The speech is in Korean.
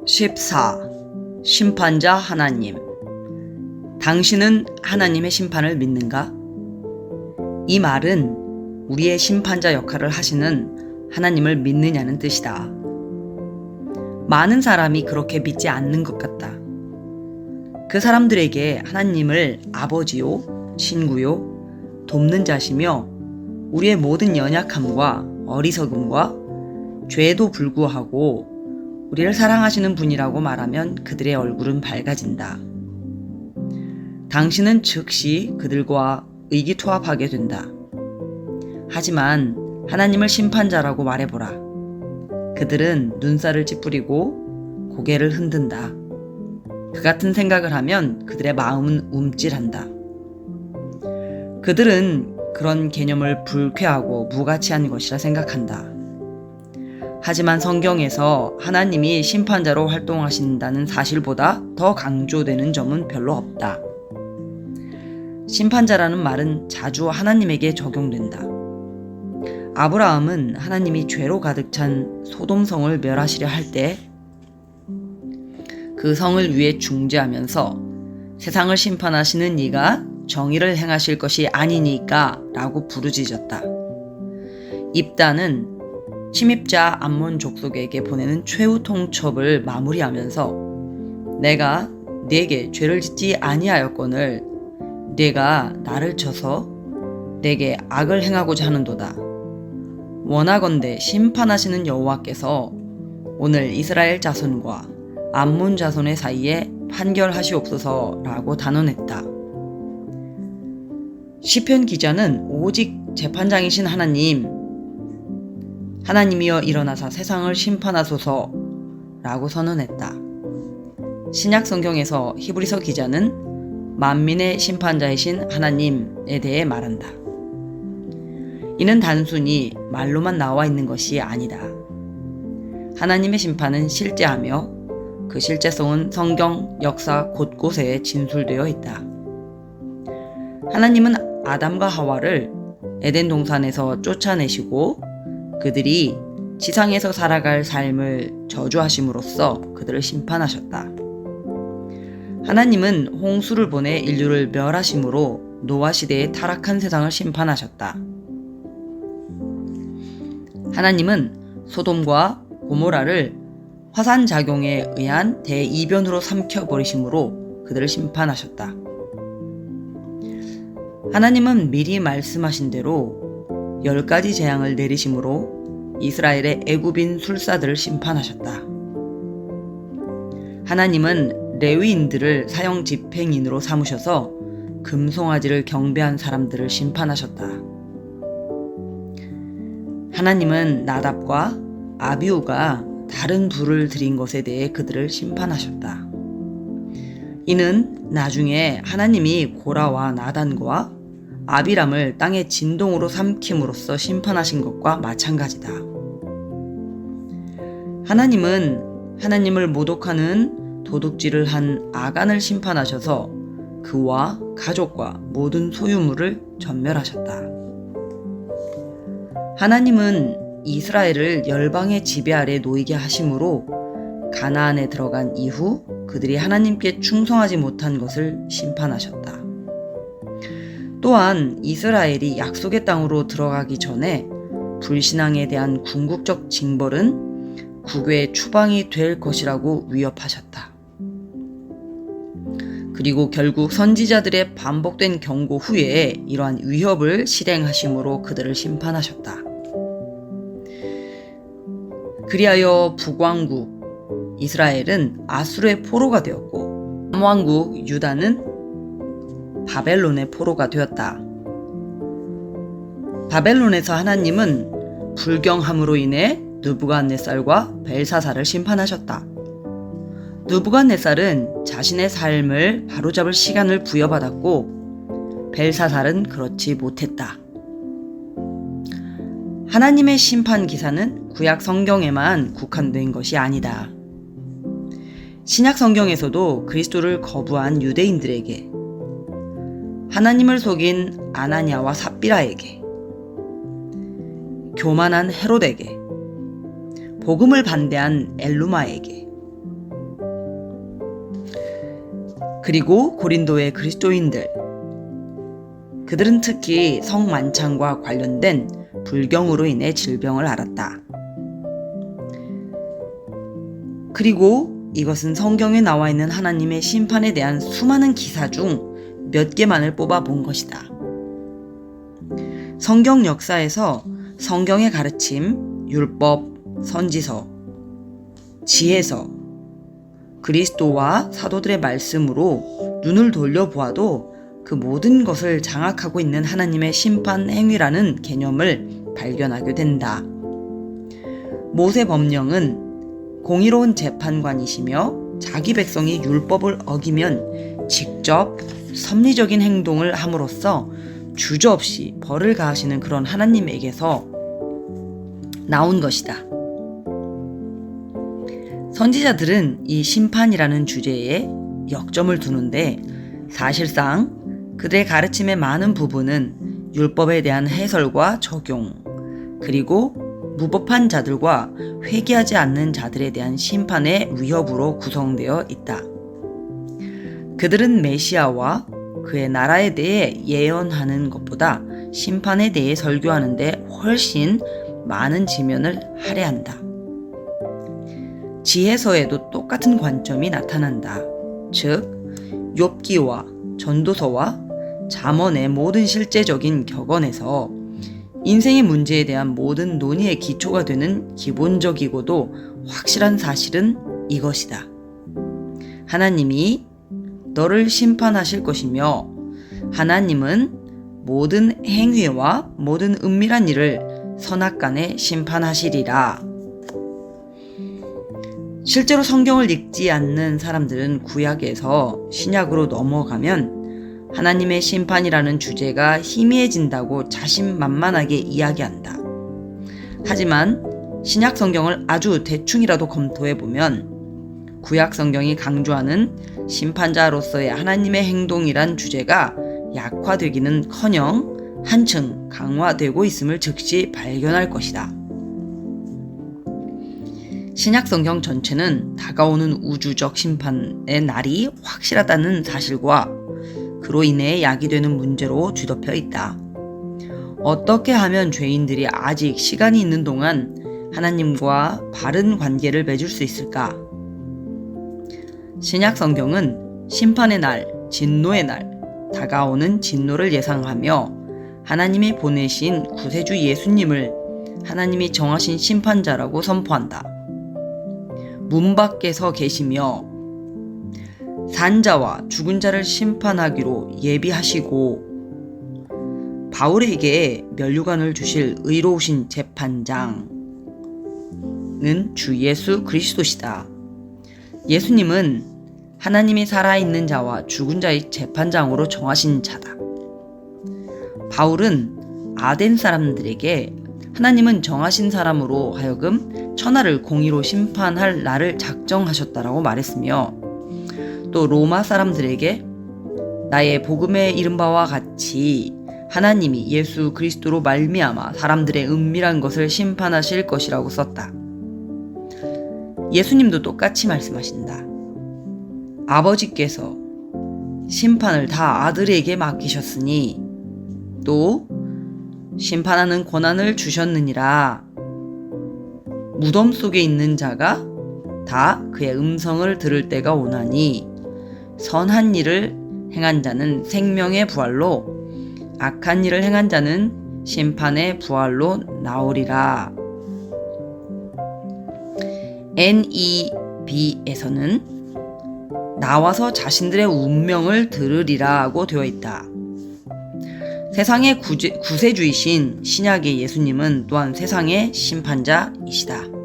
14. 심판자 하나님. 당신은 하나님의 심판을 믿는가? 이 말은 우리의 심판자 역할을 하시는 하나님을 믿느냐는 뜻이다. 많은 사람이 그렇게 믿지 않는 것 같다. 그 사람들에게 하나님을 아버지요, 친구요, 돕는 자시며 우리의 모든 연약함과 어리석음과 죄에도 불구하고 우리를 사랑하시는 분이라고 말하면 그들의 얼굴은 밝아진다. 당신은 즉시 그들과 의기투합하게 된다. 하지만 하나님을 심판자라고 말해보라. 그들은 눈살을 찌푸리고 고개를 흔든다. 그 같은 생각을 하면 그들의 마음은 움찔한다. 그들은 그런 개념을 불쾌하고 무가치한 것이라 생각한다. 하지만 성경에서 하나님이 심판자로 활동하신다는 사실보다 더 강조되는 점은 별로 없다. 심판자라는 말은 자주 하나님에게 적용된다. 아브라함은 하나님이 죄로 가득 찬 소돔성을 멸하시려 할 때 그 성을 위해 중재하면서 세상을 심판하시는 이가 정의를 행하실 것이 아니니까 라고 부르짖었다. 입다는 침입자 암몬 족속에게 보내는 최후 통첩을 마무리하면서 내가 네게 죄를 짓지 아니하였거늘 네가 나를 쳐서 내게 악을 행하고자 하는도다. 원하건대 심판하시는 여호와께서 오늘 이스라엘 자손과 암몬 자손의 사이에 판결하시옵소서라고 단언했다. 시편 기자는 오직 재판장이신 하나님이여 일어나사 세상을 심판하소서 라고 선언했다. 신약 성경에서 히브리서 기자는 만민의 심판자이신 하나님에 대해 말한다. 이는 단순히 말로만 나와 있는 것이 아니다. 하나님의 심판은 실제하며 그 실제성은 성경 역사 곳곳에 진술되어 있다. 하나님은 아담과 하와를 에덴 동산에서 쫓아내시고 그들이 지상에서 살아갈 삶을 저주하심으로써 그들을 심판하셨다. 하나님은 홍수를 보내 인류를 멸하심으로 노아 시대의 타락한 세상을 심판하셨다. 하나님은 소돔과 고모라를 화산작용에 의한 대이변으로 삼켜버리심으로 그들을 심판하셨다. 하나님은 미리 말씀하신 대로 10가지 재앙을 내리심으로 이스라엘의 애굽인 술사들을 심판하셨다. 하나님은 레위인들을 사형 집행인으로 삼으셔서 금송아지를 경배한 사람들을 심판하셨다. 하나님은 나답과 아비후가 다른 불을 들인 것에 대해 그들을 심판하셨다. 이는 나중에 하나님이 고라와 나단과 아비람을 땅의 진동으로 삼킴으로써 심판하신 것과 마찬가지다. 하나님은 하나님을 모독하는 도둑질을 한 아간을 심판하셔서 그와 가족과 모든 소유물을 전멸하셨다. 하나님은 이스라엘을 열방의 지배 아래 놓이게 하심으로 가나안에 들어간 이후 그들이 하나님께 충성하지 못한 것을 심판하셨다. 또한 이스라엘이 약속의 땅으로 들어가기 전에 불신앙에 대한 궁극적 징벌은 국외의 추방이 될 것이라고 위협하셨다. 그리고 결국 선지자들의 반복된 경고 후에 이러한 위협을 실행하심으로 그들을 심판하셨다. 그리하여 북왕국 이스라엘은 아수르의 포로가 되었고 남왕국 유다는 바벨론의 포로가 되었다. 바벨론에서 하나님은 불경함으로 인해 느부갓네살과 벨사살을 심판하셨다. 느부갓네살은 자신의 삶을 바로잡을 시간을 부여받았고 벨사살은 그렇지 못했다. 하나님의 심판 기사는 구약 성경에만 국한된 것이 아니다. 신약 성경에서도 그리스도를 거부한 유대인들에게, 하나님을 속인 아나니아와 삽비라에게, 교만한 헤롯에게, 복음을 반대한 엘루마에게, 그리고 고린도의 그리스도인들, 그들은 특히 성만찬과 관련된 불경으로 인해 질병을 앓았다. 그리고 이것은 성경에 나와 있는 하나님의 심판에 대한 수많은 기사 중 몇 개만을 뽑아 본 것이다. 성경 역사에서 성경의 가르침, 율법, 선지서, 지혜서, 그리스도와 사도들의 말씀으로 눈을 돌려보아도 그 모든 것을 장악하고 있는 하나님의 심판 행위라는 개념을 발견하게 된다. 모세 법령은 공의로운 재판관이시며 자기 백성이 율법을 어기면 직접 섭리적인 행동을 함으로써 주저없이 벌을 가하시는 그런 하나님에게서 나온 것이다. 선지자들은 이 심판이라는 주제에 역점을 두는데 사실상 그들의 가르침의 많은 부분은 율법에 대한 해설과 적용, 그리고 무법한 자들과 회개하지 않는 자들에 대한 심판의 위협으로 구성되어 있다. 그들은 메시아와 그의 나라에 대해 예언하는 것보다 심판에 대해 설교하는데 훨씬 많은 지면을 할애한다. 지혜서에도 똑같은 관점이 나타난다. 즉, 욥기와 전도서와 잠언의 모든 실제적인 격언에서 인생의 문제에 대한 모든 논의의 기초가 되는 기본적이고도 확실한 사실은 이것이다. 하나님이 너를 심판하실 것이며 하나님은 모든 행위와 모든 은밀한 일을 선악간에 심판하시리라. 실제로 성경을 읽지 않는 사람들은 구약에서 신약으로 넘어가면 하나님의 심판이라는 주제가 희미해진다고 자신만만하게 이야기한다. 하지만 신약 성경을 아주 대충이라도 검토해보면 구약 성경이 강조하는 심판자로서의 하나님의 행동이란 주제가 약화되기는커녕 한층 강화되고 있음을 즉시 발견할 것이다. 신약 성경 전체는 다가오는 우주적 심판의 날이 확실하다는 사실과 그로 인해 야기되는 문제로 뒤덮여 있다. 어떻게 하면 죄인들이 아직 시간이 있는 동안 하나님과 바른 관계를 맺을 수 있을까? 신약 성경은 심판의 날, 진노의 날, 다가오는 진노를 예상하며 하나님이 보내신 구세주 예수님을 하나님이 정하신 심판자라고 선포한다. 문 밖에 서 계시며 산자와 죽은 자를 심판하기로 예비하시고 바울에게 면류관을 주실 의로우신 재판장은 주 예수 그리스도시다. 예수님은 하나님이 살아있는 자와 죽은 자의 재판장으로 정하신 자다. 바울은 아덴 사람들에게 하나님은 정하신 사람으로 하여금 천하를 공의로 심판할 날을 작정하셨다라고 말했으며 또 로마 사람들에게 나의 복음에 이른 바와 같이 하나님이 예수 그리스도로 말미암아 사람들의 은밀한 것을 심판하실 것이라고 썼다. 예수님도 똑같이 말씀하신다. 아버지께서 심판을 다 아들에게 맡기셨으니 또 심판하는 권한을 주셨느니라. 무덤 속에 있는 자가 다 그의 음성을 들을 때가 오나니 선한 일을 행한 자는 생명의 부활로 악한 일을 행한 자는 심판의 부활로 나오리라. NEB에서는 나와서 자신들의 운명을 들으리라고 되어 있다. 세상의 구세주이신 신약의 예수님은 또한 세상의 심판자이시다.